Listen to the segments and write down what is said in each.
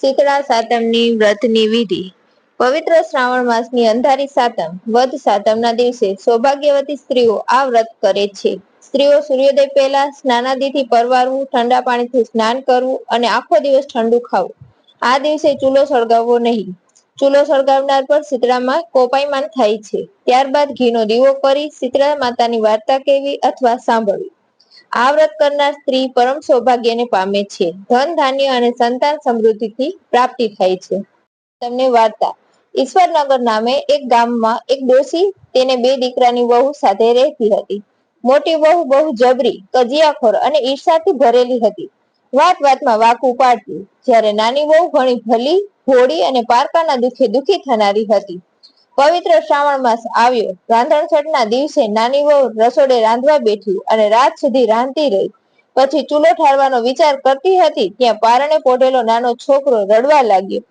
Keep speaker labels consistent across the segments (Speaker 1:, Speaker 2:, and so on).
Speaker 1: શીતળા સાતમની વ્રતની વિધિ. પવિત્ર શ્રાવણ માસની અંધારી સાતમ વદ સાતમના દિવસે સૌભાગ્યવતી સ્ત્રીઓ આ વ્રત કરે છે. સ્ત્રીઓ સૂર્યોદય પહેલા સ્નાનાદિથી પરવારવું, ઠંડા પાણીથી સ્નાન કરવું અને આખો દિવસ ઠંડુ ખાવું. આ દિવસે ચૂલો સળગાવવો નહીં. ચૂલો સળગાવનાર પર શીતળામાં કોપાયમાન થાય છે. ત્યારબાદ ઘીનો દીવો કરી શીતળા માતાની વાર્તા કહેવી અથવા સાંભળવી. આ વ્રત કરનાર સ્ત્રી પરમ સૌભાગ્યને પામે છે. ધન, ધાન્ય અને સંતાન સમૃદ્ધિથી પ્રાપ્તિ થાય છે. તમને વાર્તા. ઈશ્વરનગર નામે એક ગામમાં એક ડોશી તેને બે દીકરાની વહુ સાથે રહેતી હતી. મોટી વહુ બહુ જબરી, કજિયાખોર અને ઈર્ષાથી ભરેલી હતી. વાત વાતમાં વાકું પાડતી. જ્યારે નાની વહુ ઘણી ભલી, ભોળી અને પારકાના દુઃખે દુઃખી થનારી હતી. પવિત્ર શ્રાવણ માસ આવ્યો. રાંધણછઠના દિવસે નાની વહુ રસોડે રાંધવા બેઠી અને રાત સુધી રાંધતી રહી. પછી ચૂલો ઠારવાનો વિચાર કરતી હતી ત્યાં પારણે પોઢેલો નાનો છોકરો રડવા લાગ્યો.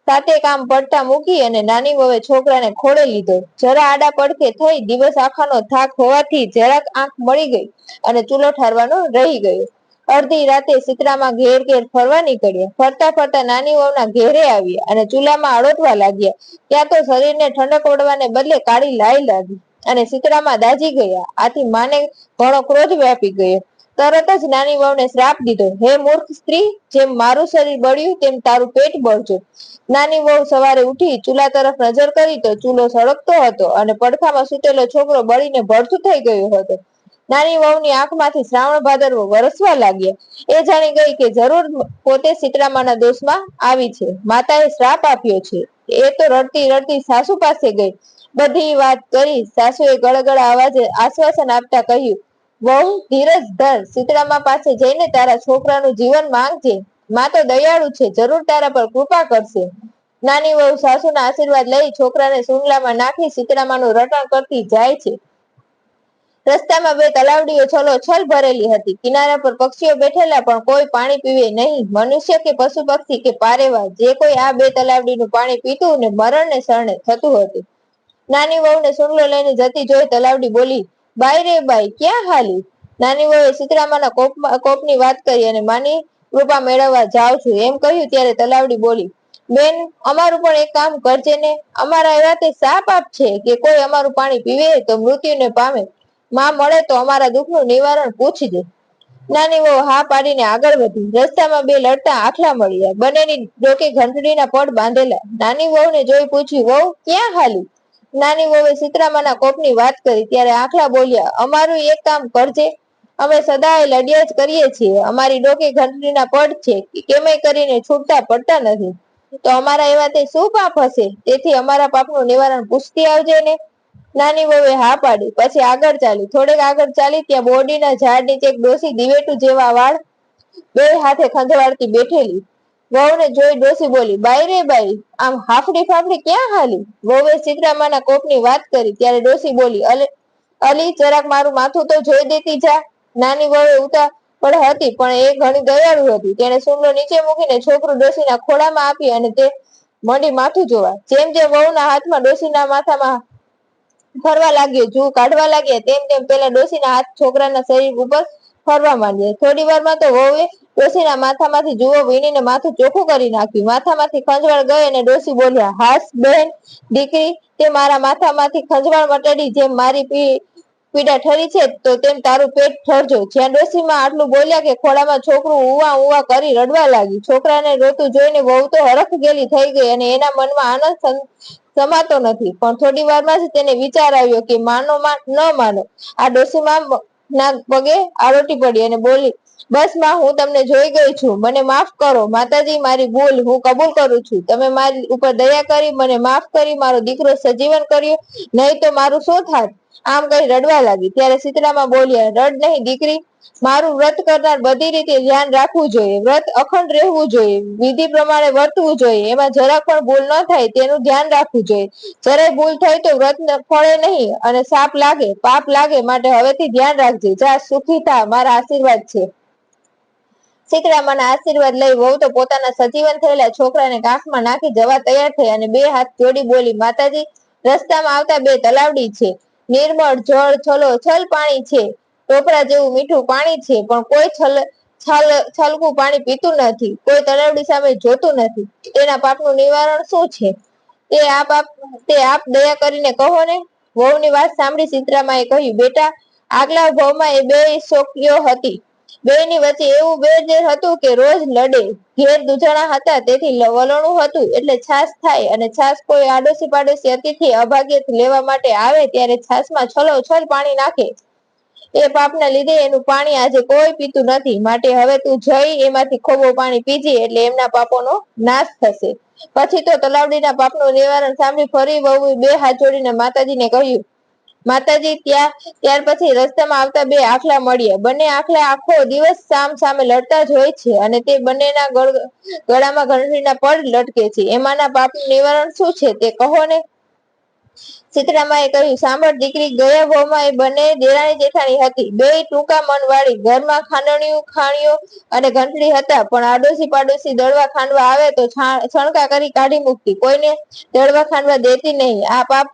Speaker 1: સાતે કામ પડતા મૂકી અને નાની વહુએ છોકરાને ખોળે લીધો. જરા આડા પડખે થઈ. દિવસ આખાનો થાક હોવાથી જરાક આંખ મળી ગઈ અને ચૂલો ઠારવાનો રહી ગયો. અડધી રાતે શીતળામાં ઘેર ઘેર ફરવા નીકળ્યા. ફરતા ફરતા નાની વહુના ઘેરે આવ્યા અને ચૂલામાં આળોટવા લાગ્યા. ત્યાં તો શરીરને ઠંડક વળવાને બદલે કાળી લાઈ લાગી અને શીતળામાં દાઝી ગયા. આથી માને ઘણો ક્રોધ વ્યાપી ગયો. તરત જ નાની વહુને શ્રાપ દીધો, હે મૂર્ખ સ્ત્રી, જેમ મારું શરીર બળ્યું તેમ તારું પેટ બળજો. નાની વહુ સવારે ઉઠી ચૂલા તરફ નજર કરી તો ચૂલો સળગતો હતો અને પડખામાં સૂતેલો છોકરો બળીને ભડથું થઈ ગયો હતો. નાની વહુની આંખમાંથી શ્રાવણ ભાદરવો વરસવા લાગ્યા. એ જાણી ગઈ કે જરૂર પોતે શીતળામાના દોષમાં આવી છે. માતાએ શ્રાપ આપ્યો છે. એ તો રડતી રડતી સાસુ પાસે ગઈ. બધી વાત કરી. સાસુએ ગળગળ અવાજે આશ્વાસન આપતા કહ્યું, વહુ ધીરજ ધર. શીતળામા પાસે જઈને તારા છોકરાનું જીવન માંગજે. માં તો દયાળુ છે, જરૂર તારા પર કૃપા કરશે. નાની વહુ સાસુના આશીર્વાદ લઈ છોકરાને સુંગલામાં નાખી શીતળામાનું રટણ કરતી જાય છે. રસ્તામાં બે તલાવડીઓ છલોછલ ભરેલી હતી. કિનારા પર પક્ષીઓ બેઠેલા, પણ કોઈ પાણી પીવે નહીં. મનુષ્ય કે પશુ પક્ષી કે પારેવા જે કોઈ આ બે તલાવડીનું પાણી પીતું ને મરણને શરણે થતું હતું. નાની વહુને સુંગલો લઈને જતી જોઈ તલાવડી બોલી, બાઈ રે બાઈ, ક્યાં હાલી? નાની વહુએ શીતળામાના કોપની વાત કરી અને માની કૃપા મેળવવા જાઉં છું એમ કહ્યું ત્યારે તલાવડી બોલી, બેન, અમારું પણ એક કામ કરજે ને. અમારા એવા તે શા પાપ છે કે કોઈ અમારું પાણી પીવે તો મૃત્યુને પામે? માં મળે તો અમારા દુઃખનું નિવારણ પૂછજે. નાની વહુ હા પાડીને આગળ વધી. રસ્તામાં બે લડતા આખલા મળ્યા. બંનેની ડોકે ઘંટડીના પડ બાંધેલા. નાની વહુને જોઈ પૂછ્યું, વહુ, ક્યાં હાલી? નાની વહુએ શીતળામાના કોપની વાત કરી ત્યારે આખલા બોલ્યા, અમારું એક કામ કરજે. અમે સદાય લડ્યા જ કરીએ છીએ. અમારી ડોકે ઘંટડીના પડ છે, કેમય કરીને છૂટતા પડતા નથી. તો અમારા એવા તે શું પાપ હશે? તેથી અમારા પાપનું નિવારણ પૂછતી આવજે ને. નાની વહુએ હા પાડી. પછી આગળ ચાલી. થોડેક આગળ ચાલી ત્યાં બોરડીના ઝાડ નીચે એક ડોસી દિવેટુ જેવા વાળ બે હાથે ખંજવાળતી બેઠેલી. વહુને જોઈ ડોસી બોલી, બાઈ રે બાઈ, આમ હાફડી ફાફડી ક્યાં હાલી? વહુએ શીતળામાના કોપની વાત કરી ત્યારે ડોસી બોલી, અલી, જરાક મારું માથું તો જોઈ દેતી જા. નાની વહુએ ઉતાવળ હતી, પણ એ ઘણી દયાળુ હતી. તેણે સુંગલો નીચે મૂકીને છોકરું ડોસીના ખોળામાં આપી અને તે મંડી માથું જોવા. જેમ જેમ વહુના હાથમાં ડોસીના માથામાં ફરવા લાગ્યો, જૂ કાઢવા લાગ્યા, તેમ તેમ પેલા ડોસીના હાથ છોકરાના શરીર ઉપર ફરવા માંડ્યા. થોડી વારમાં તો વહુએ ડોસીના માથામાંથી જુઓ વીણીને માથું ચોખ્ખું કરી નાખ્યું. માથામાંથી ખંજવાળ ગઈ અને ડોસી બોલ્યા, હાસ બહેન દીકરી, તે મારા માથામાંથી ખંજવાળ મટાડી. જેમ મારી પીડા ઠરી છે તો તેમ તારું પેટ ઠરજો. જ્યાં ડોસીમાં આટલું બોલ્યા કે ખોળામાં છોકરું ઉવા ઉવા કરી રડવા લાગ્યું. છોકરાને રોતું જોઈને વહુ તો હરખ ગેલી થઈ ગઈ અને એના મનમાં આનંદ સમાતો નથી. પણ થોડી વારમાં જ તેને વિચાર આવ્યો કે માનો ન માનો આ ડોસીમાં ના પગે આરોટી પડી અને બોલી, બસ માં, હું તમને જોઈ ગઈ છું. મને માફ કરો માતાજી, મારી ભૂલ હું કબૂલ કરું છું. તમે મારી ઉપર દયા કરી મને માફ કરી મારો દીકરો સજીવન કર્યો, નહીં તો મારું શું થાત? આમ કહી રડવા લાગી. ત્યારે શીતળામાં બોલ્યા, રડ નહીં દીકરી. મારું વ્રત કરનાર બધી રીતે ધ્યાન રાખવું જોઈએ. વ્રત અખંડ રહેવું જોઈએ. વિધિ પ્રમાણે વર્તવું જોઈએ. એમાં જરાક પણ ભૂલ ન થાય તેનું ધ્યાન રાખવું જોઈએ. જરાય ભૂલ થઈ તો વ્રત ફળે નહીં અને સાપ લાગે, પાપ લાગે. માટે હવેથી ધ્યાન રાખજે. જા, સુખી થા, મારા આશીર્વાદ છે. શીતળામાના આશીર્વાદ લઈ વહુ તો પોતાના સજીવન થયેલા છોકરાને કાંખમાં નાખી જવા તૈયાર થઈ અને બે હાથ જોડી બોલી, માતાજી, રસ્તામાં આવતા બે તલાવડી છે. નિર્મળ જળ છલોછલ પાણી છે. ટોપરા જેવું મીઠું પાણી છે, પણ કોઈ છલકું પાણી પીતું નથી, કોઈ તલાવડી સામે જોતું નથી, તેના પાપનું નિવારણ શું છે તે આપ દયા કરીને કહો ને. વહુની વાત સાંભળી સીતરામાએ કહ્યું, બેટા, આગલા ભવમાં એ બે છોકરીઓ હતી. બેયની વચ્ચે એવું બેર હતું કે રોજ લડે. ઘેર દૂધણા હતા તેથી વલણું હતું એટલે છાશ થાય, અને છાશ કોઈ આડોશી પાડોશી અતિથિ અભાગ્ય લેવા માટે આવે ત્યારે છાશમાં છલોછલ પાણી નાખે. એ પાપના લીધે એનું પાણી આજે કોઈ પીતું નથી. માટે હવે તું જઈ એમાંથી ખોબો પાણી પીજે, એટલે એમના પાપોનો નાશ થશે. પછી તો તલાવડીના પાપનું નિવારણ સાંભળી ફરી વહુએ બે હાથ જોડીને માતાજીને કહ્યું, માતાજી, ત્યાર પછી રસ્તામાં આવતા બે આખલા મળ્યા. બંને આખલા આખો દિવસ સામે લડતા જ હોય છે, અને તે બંનેના ગળામાં ઘંટડીના પડ લટકે છે. એમાંના પાપનું નિવારણ શું છે તે કહો ને. સીતરામાએ કહ્યું, સાંભળ દીકરી, ગયા ભવમાં એ બંને દેરાણી જેઠાણી હતી. બે ટૂંકા મન વાળી, ઘરમાં ખાંડણીયું ખાણીઓ અને ઘંટડી હતા, પણ આડોશી પાડોશી દળવા ખાંડવા આવે તો છણકા કરી કાઢી મૂકતી, કોઈને દળવા ખાંડવા દેતી નહીં. આ પાપ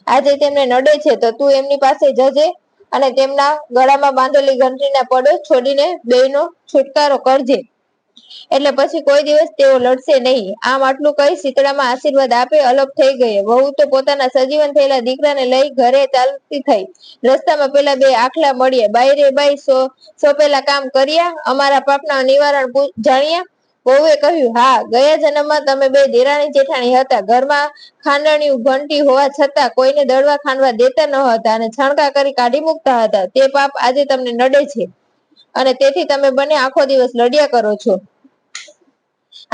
Speaker 1: આજે તેમને નડે છે તો તું એમની પાસે જજે અને તેમના ગળામાં બાંધેલી ઘંટડીના પડો છોડીને બેયનો છુટકારો કરજે, એટલે પછી કોઈ દિવસ તેઓ લડશે નહીં. આમ આટલું કહી શીતળામાં આશીર્વાદ આપે અલગ થઈ ગઈ. વહુ તો પોતાના સજીવન થયેલા દીકરાને લઈ ઘરે ચાલતી થઈ. રસ્તામાં પેલા બે આખલા મળ્યા. બાઈ રે બાઈ, સોંપેલા કામ કર્યા, અમારા પાપના નિવારણ જાણ્યા. વહુએ કહ્યું, હા, ગયા જન્મમાં તમે બે દેરાણી જેઠાણી હતા. ઘરમાં ખાંડણીયું ઘંટી હોવા છતાં કોઈને દળવા ખાંડવા દેતા ન હતા અને છણકા કરી કાઢી મૂકતા હતા. તે પાપ આજે તમને નડે છે અને તેથી તમે બંને આખો દિવસ લડ્યા કરો છો.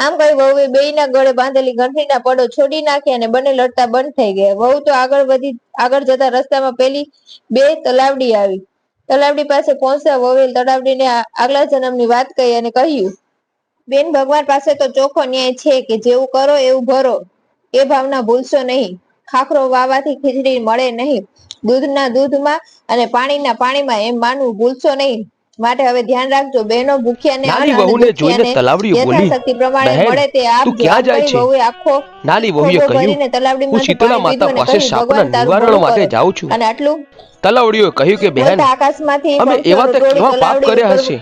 Speaker 1: આમ કહી વહુએ બેયના ગળે બાંધેલી ઘંટડીના પડો છોડી નાખ્યા અને બંને લડતા બંધ થઈ ગયા. વહુ તો આગળ જતા રસ્તામાં પેલી બે તલાવડી આવી. તલાવડી પાસે પહોંચતા વહુએ તલાવડીને આગલા જન્મની વાત કહી અને કહ્યું, બેન, ભગવાન પાસે તો ચોખ્ખો ન્યાય છે કે જેવું કરો એવું ભરો. એ ભાવના ભૂલશો નહીં. ખાખરો વાવાથી ખીચડી મળે નહીં. દૂધના દૂધમાં અને પાણીના પાણીમાં એમ માનવું ભૂલશો નહીં. માટે હવે ધ્યાન રાખજો. બહેનો, ભૂખ્યાને
Speaker 2: નાની વહુને જોઈને તલાવડીઓ બોલી,
Speaker 1: યથાશક્તિ પ્રમાણે મળે તે આપજો.
Speaker 2: ક્યાં જાય છે?
Speaker 1: વહુએ આખો
Speaker 2: નાની વહુએ કહ્યું, હું શીતળા માતા પાસે શાપના નિવારણ માટે જાઉં છું.
Speaker 1: અને આટલું
Speaker 2: તલાવડીઓએ કહ્યું કે બહેન, અમે એવા તો કેવા પાપ કર્યા હશે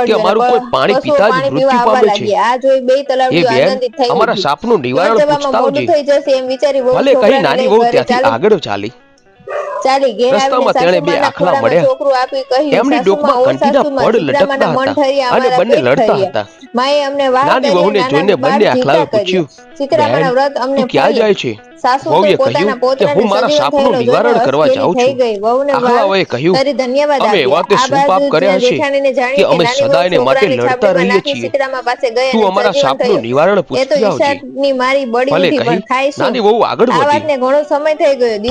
Speaker 2: કે અમારું કોઈ પાણી પીતા જ મૃત્યુ પામે છે.
Speaker 1: આ જોઈ બે તલાવડીઓ આનંદિત થઈ.
Speaker 2: અમારા શાપનું નિવારણ પૂછતા આવજે.
Speaker 1: થઈ જશે એમ વિચારી વહુ
Speaker 2: ભલે કહી નાની વહુ ત્યાંથી આગળ ચાલી. રસ્તામાં તેણે બે આખલા મળ્યા. એમની ડોકમાં ઘંટીના પડ લટકતા હતા અને બંને લડતા હતા. નાની વહુને જોઈને બંને આખલાએ પૂછ્યું, બહેન, તું ક્યાં જાય છે? વહુએ કહ્યું કે હું મારા શાપનું નિવારણ કરવા જાઉં છું. આખલાઓએ કહ્યું, અમે એવા તે શું પાપ કર્યા હશે કે અમે સદાયને માટે લડતા રહીએ છીએ? તું અમારા શાપનું નિવારણ પૂછતી આવજે. ભલે કહી નાની વહુ આગળ વધી.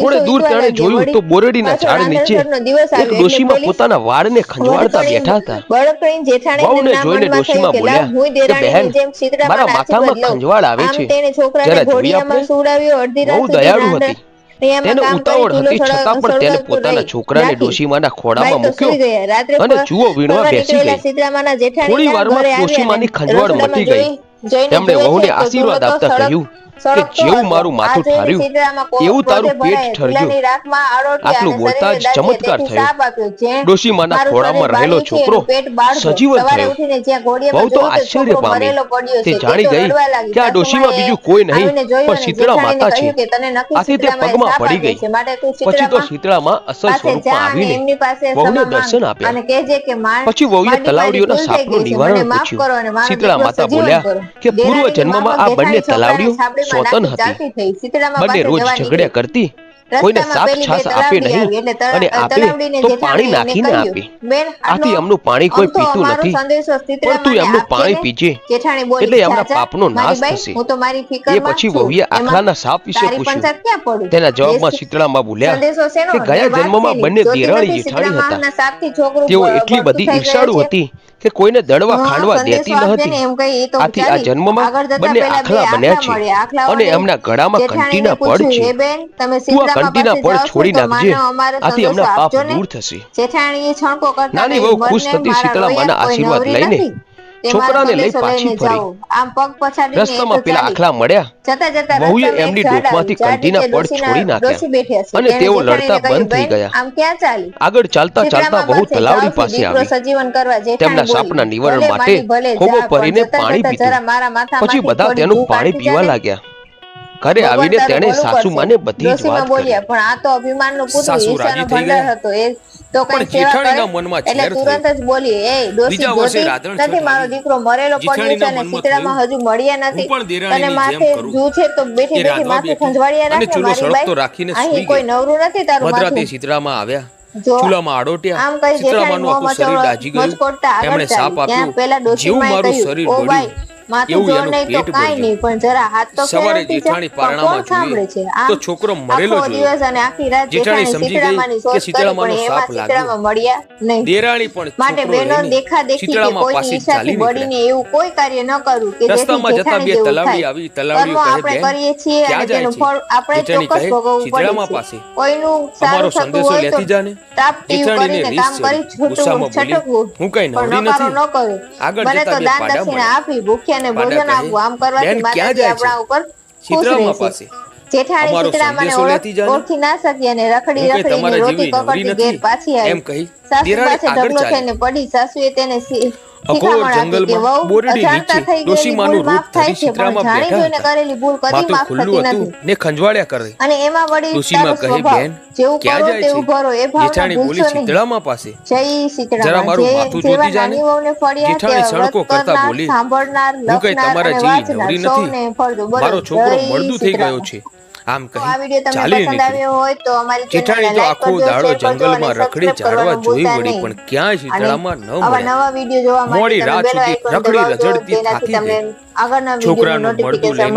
Speaker 2: થોડે દૂર તેણે જોયું તો બોરડીના ઝાડ નીચે એક ડોશીમાં પોતાના વાળને ખંજવાળતા બેઠા હતા. વહુને જોઈને ડોશીમાં બોલ્યા કે બહેન, મારા માથામાં ખંજવાળ આવે છે, જરા જોઈ આપણે. બહુ દયાળુ હતી. તેને ઉતાવળ હતી છતાં પણ તેને પોતાના છોકરાને ડોશીમાના ખોળામાં મૂક્યો અને જુઓ વીણવા બેસી ગઈ. થોડી વારમાં ડોશીમાની ખંજવાળ મટી ગઈ. તેમણે વહુને આશીર્વાદ આપતા કહ્યું કે જેવું મારું માથું ઠાર્યું એવું તારું પેટ ઠરજો. આટલું બોલતા જ ચમત્કાર થયો. ડોશીમાના ખોળામાં રહેલો છોકરો સજીવન થયો. વહુ તો આશ્ચર્ય પામી. તે જાણી ગઈ કે આ ડોશીમાં બીજું કોઈ નહીં પણ શીતળા માતા છે. આથી તે પગમાં પડી ગઈ. પછી તો શીતળામાં અસલ સ્વરૂપમાં આવીને વહુને દર્શન આપ્યા. પછી વહુએ તલાવડીઓના શાપનું નિવારણ પૂછ્યું. શીતળા માતા બોલ્યા કે પૂર્વ જન્મમાં આ બંને તલાવડીઓ સ્વતન હતી. બંને રોજ ઝઘડ્યા કરતી. કોઈને સાપ છાસ આપે નહીં અને આપે તો પાણી નાખીને આપે. આથી એમનું પાણી કોઈ પીતું નથી, પણ તું એમનું પાણી પીજે એટલે એમના પાપનો નાશ થશે. એ પછી વહુએ આખલાના સાપ વિશે પૂછ્યું. તેના જવાબમાં શીતળામાં બોલ્યા કે ગયા જન્મમાં બંને દેરાણી જેઠાણી હતા. તેઓ એટલી બધી ઈર્ષાળુ હતી કે કોઈને દળવા ખાંડવા દેતી ન હતી. આથી આ જન્મમાં બંને આખલા બન્યા છે અને એમના ગળામાં ઘંટીના પડ છે. તું આ ઘંટીના પડ છોડી નાખજે, આથી એમના પાપ દૂર થશે. નાની વહુ ખુશ થતી શીતળામાના આશીર્વાદ લઈને છોકરાને લઈ પાછી ફરી.
Speaker 1: આમ પગ પછાડીને
Speaker 2: રસ્તામાં પેલા આખલા મળ્યા.
Speaker 1: જતા જતા
Speaker 2: વહુએ એમની ડોકમાંથી કંઠીના પડ છોડી નાખ્યા અને તેઓ લડતા બંધ થઈ ગયા.
Speaker 1: આમ ક્યાં ચાલી?
Speaker 2: આગળ ચાલતા ચાલતા વહુ તલાવડી પાસે આવી.
Speaker 1: સજીવન કરવા
Speaker 2: તેમના સાપના નિવારણ માટે ખોબો ભરીને પાણી પીધું. પછી બધા તેનું પાણી પીવા લાગ્યા. ઘરે આવીને તેણે સાસુમાને બધી જ વાત કરી.
Speaker 1: પણ આ તો અભિમાનનો પુત્ર ઈર્ષ્યાનો ભંડાર હતો. એ તો કઈ
Speaker 2: જેઠાણીના મનમાં
Speaker 1: એટલે તુરંત જ બોલી, એ ડોસી જોતી નથી, મારો દીકરો મરેલો પડ્યો છે અને શીતળામાં હજુ મળ્યા નથી. તને માથે જુ છે તો બેઠી બેઠી માથે ખંજવાળિયા રાખે મારી બાઈ. અહીં કોઈ નવરું નથી તારું માથું.
Speaker 2: શીતળામાં આવ્યા.
Speaker 1: જો
Speaker 2: ચૂલામાં આડોટ્યા.
Speaker 1: આમ કઈ
Speaker 2: શીતળામાનું આખું શરીર દાઝી ગયું. એમણે સાપ આપ્યો.
Speaker 1: પેલા
Speaker 2: જેવું
Speaker 1: ડોસીમાએ
Speaker 2: મારું
Speaker 1: કહ્યું,
Speaker 2: શરીર
Speaker 1: ઓ બાઈ
Speaker 2: બળ્યું
Speaker 1: માથું જોર નહીં તો કાંઈ નહીં, પણ જરા હાથ તો
Speaker 2: સવારે
Speaker 1: ફેરવતી જા.
Speaker 2: જેઠાણી પારણામાં
Speaker 1: કોણ સાંભળે છે?
Speaker 2: જોઈએ
Speaker 1: આમ
Speaker 2: તો છોકરો મરેલો
Speaker 1: આખો
Speaker 2: જોયો.
Speaker 1: દિવસ અને આખી રાત
Speaker 2: જેઠાણી
Speaker 1: જેઠાણી
Speaker 2: સમજી
Speaker 1: શીતળામાની
Speaker 2: ગઈ કે
Speaker 1: શોધ કરી, પણ
Speaker 2: શીતળામાનો
Speaker 1: એમાં
Speaker 2: સાપ
Speaker 1: શીતળામાં મળ્યા નહીં.
Speaker 2: દેરાણી પણ
Speaker 1: માટે
Speaker 2: છોકરો
Speaker 1: બહેનો
Speaker 2: લઈને
Speaker 1: દેખાદેખી કે
Speaker 2: શીતળામાં
Speaker 1: કોઈની
Speaker 2: પાસે
Speaker 1: ઈચ્છાથી
Speaker 2: ચાલી
Speaker 1: બળીને એવું કોઈ કાર્ય ન કરવું કે જેથી
Speaker 2: રસ્તામાં જતા
Speaker 1: જેઠાણી
Speaker 2: બે
Speaker 1: જેવું
Speaker 2: તલાવડી
Speaker 1: થાય.
Speaker 2: આવી. તલાવડીઓ
Speaker 1: કર્મો
Speaker 2: કહે,
Speaker 1: આપણે
Speaker 2: બેન
Speaker 1: કરીએ છીએ અને
Speaker 2: ક્યાં જાય
Speaker 1: તેનું
Speaker 2: છે?
Speaker 1: ફળ આપણે
Speaker 2: જેઠાણી
Speaker 1: ચોક્કસ
Speaker 2: કહે,
Speaker 1: ભોગવવું
Speaker 2: શીતળામાં
Speaker 1: પડે
Speaker 2: પાસે
Speaker 1: છે. કોઈનું
Speaker 2: અમારો
Speaker 1: સારું થતું
Speaker 2: સંદેશો
Speaker 1: હોય
Speaker 2: લેતી
Speaker 1: તો
Speaker 2: જાને.
Speaker 1: ટાપટીયું
Speaker 2: જેઠાણીને
Speaker 1: કરીને
Speaker 2: રીસ
Speaker 1: કામ કરી
Speaker 2: ચડી. ગુસ્સામાં બોલી,
Speaker 1: છટકવું,
Speaker 2: હું કઈ
Speaker 1: પણ
Speaker 2: નવરી
Speaker 1: નકારો
Speaker 2: નથી.
Speaker 1: ન કરો.
Speaker 2: આગળ
Speaker 1: બને
Speaker 2: જતા
Speaker 1: તો
Speaker 2: બે
Speaker 1: દાન
Speaker 2: પાડા
Speaker 1: દક્ષિણા
Speaker 2: મળ્યા.
Speaker 1: આપી ભૂખ્યાને
Speaker 2: પાડા
Speaker 1: ભોજન
Speaker 2: કહે,
Speaker 1: આપવું. આમ કરવાથી
Speaker 2: બેન ક્યાં
Speaker 1: માતાજી
Speaker 2: જાય છે?
Speaker 1: આપણા ઉપર ખુશ
Speaker 2: શીતળામાં
Speaker 1: રહેશે.
Speaker 2: પાસે
Speaker 1: જેઠાણી
Speaker 2: અમારો
Speaker 1: શીતળામાને
Speaker 2: સંદેશો લેતી જાને.
Speaker 1: ઓળખી ના શકી અને રખડી
Speaker 2: હું કઈ
Speaker 1: રખડીને
Speaker 2: તમારા
Speaker 1: રોટી
Speaker 2: જેવી નવરી
Speaker 1: કકડતી ઘેર
Speaker 2: નથી
Speaker 1: પાછી આવી.
Speaker 2: એમ કહી
Speaker 1: સાસુ
Speaker 2: દેરાણી
Speaker 1: પાસે
Speaker 2: આગળ
Speaker 1: ઢગલો
Speaker 2: ચાલી.
Speaker 1: થઈને પડી. સાસુએ તેને
Speaker 2: અઘોર
Speaker 1: શીખામણ આપી કે
Speaker 2: જંગલમાં
Speaker 1: વહુ
Speaker 2: બોરડી
Speaker 1: અજાણતા
Speaker 2: નીચે
Speaker 1: થઈ ગયેલી
Speaker 2: ડોશીમાનું
Speaker 1: ભૂલ માફ
Speaker 2: રૂપ
Speaker 1: થાય
Speaker 2: ધરી
Speaker 1: છે, પણ
Speaker 2: શીતળામાં
Speaker 1: જાણી
Speaker 2: બેઠા
Speaker 1: જોઈને
Speaker 2: હતા.
Speaker 1: કરેલી ભૂલ કદી
Speaker 2: માથું
Speaker 1: માફ
Speaker 2: ખુલ્લું
Speaker 1: થતી
Speaker 2: હતું
Speaker 1: નથી.
Speaker 2: ને ખંજવાળ્યા કરે.
Speaker 1: અને એમાં વળી
Speaker 2: ડોશીમા
Speaker 1: તારો
Speaker 2: કહે,
Speaker 1: સ્વભાવ
Speaker 2: બેન
Speaker 1: જેવું
Speaker 2: ક્યાં
Speaker 1: કરો
Speaker 2: જાય
Speaker 1: તેવું
Speaker 2: છે?
Speaker 1: ભરો, એ ભાવના
Speaker 2: જેઠાણી બોલી,
Speaker 1: ભૂલશો નહીં.
Speaker 2: શીતળામાં પાસે.
Speaker 1: જય
Speaker 2: જરા
Speaker 1: શીતળામાં.
Speaker 2: મારું
Speaker 1: જે
Speaker 2: માથું
Speaker 1: જેવા
Speaker 2: જોતી જાને.
Speaker 1: નાની વહુને ફળ્યા
Speaker 2: જેઠાણી
Speaker 1: તેવા
Speaker 2: સણકો
Speaker 1: વ્રત
Speaker 2: કરતા
Speaker 1: કરનાર,
Speaker 2: બોલી,
Speaker 1: સાંભળનાર,
Speaker 2: હું કઈ
Speaker 1: લખનાર
Speaker 2: તમારા
Speaker 1: અને
Speaker 2: જેવી
Speaker 1: વાંચનાર
Speaker 2: નવરી
Speaker 1: સૌને
Speaker 2: નથી.
Speaker 1: ફળજો. બોલો,
Speaker 2: મારો છોકરો
Speaker 1: જય
Speaker 2: મળદું થઈ ગયો
Speaker 1: શીતળામાં.
Speaker 2: છે. આમ
Speaker 1: તો
Speaker 2: કહી
Speaker 1: આ વિડિયો તમને
Speaker 2: ચાલી
Speaker 1: પસંદ
Speaker 2: નીકળી.
Speaker 1: આવ્યો હોય તો અમારી
Speaker 2: જેઠાણી
Speaker 1: ચેનલને
Speaker 2: તો
Speaker 1: લાઈક
Speaker 2: આખો
Speaker 1: કરજો,
Speaker 2: દાડો
Speaker 1: શેર કરજો અને
Speaker 2: જંગલમાં રખડી
Speaker 1: સબસ્ક્રાઇબ
Speaker 2: ઝાડવા
Speaker 1: કરવાનું
Speaker 2: જોઈ
Speaker 1: ભૂલતા
Speaker 2: વળી,
Speaker 1: નહીં.
Speaker 2: પણ ક્યાંય શીતળામાં ન
Speaker 1: આવા
Speaker 2: મળ્યા.
Speaker 1: નવા વિડિયો જોવા માટે
Speaker 2: મોડી
Speaker 1: તમે
Speaker 2: રાત
Speaker 1: બેલ
Speaker 2: સુધી
Speaker 1: આઇકોન
Speaker 2: રખડી
Speaker 1: દબાવજો,
Speaker 2: રઝળતી
Speaker 1: તેનાથી
Speaker 2: થાકી
Speaker 1: તમને
Speaker 2: ગઈ.
Speaker 1: આગળના વિડિયોનું
Speaker 2: છોકરાનું મળદું
Speaker 1: નોટિફિકેશન
Speaker 2: લઈને